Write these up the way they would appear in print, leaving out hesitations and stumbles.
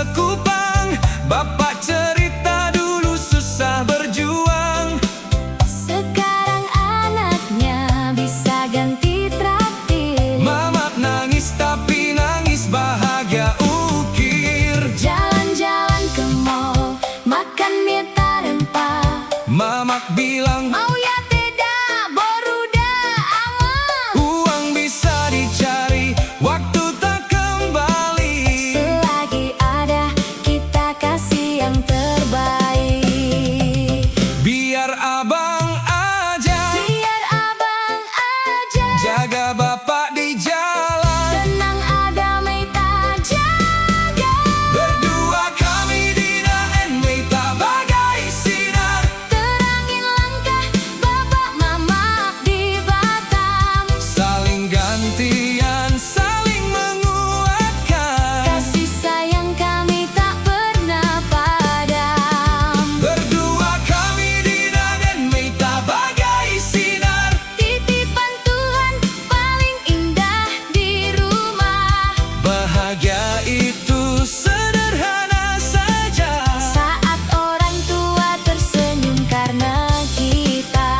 Sekupang Bapak cerita dulu susah berjuang. Sekarang anaknya bisa ganti traktir. Mamak nangis tapi nangis bahagia ukir. Jalan-jalan ke mall, makan mie tak rempah. Mamak bilang Mau ya tidak, boruda aman. uang bisa dicari, waktu tak kembali. Selagi ada, kita kasih yang terbaik. Biar abang aja Biar abang aja jaga bapak di jalan. tenang, ada Meita jaga. Berdua kami Dina and Meita bagai sinar. Terangin langkah bapak mama di Batam. Saling gantian, saling menguatkan. Kasih sayang kami tak pernah padam. Berdua kami Dina dan Meita bagai sinar. Titipan Tuhan paling indah di rumah. Bahagia itu sederhana saja. Saat orang tua tersenyum karena kita.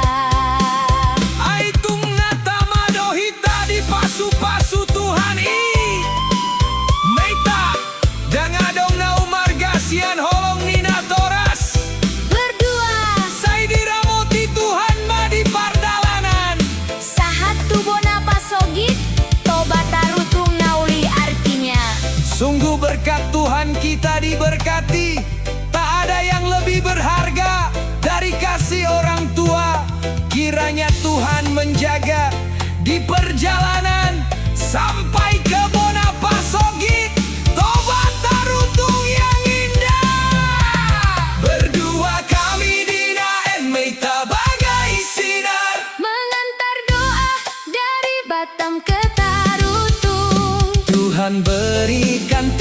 Aitung nata madohita di pasu-pasu Tuhan i Meita dangadong na umargasian holong nina toras. Berdua Saidira moti Tuhan ma di pardalanan. sahat tubona pasogit, tobat tarutung nauli artinya. Sungguh berkat Tuhan kita diberkati. Tak ada yang lebih berharga dari kasih orang tua. Kiranya Tuhan menjaga di perjalanan sampai ke Bonapasogit, Tobat Tarutung yang indah. Berdua kami Dina and Meita bagai sinar. Mengantar doa dari Batam ke Tarutung. Tuhan berikan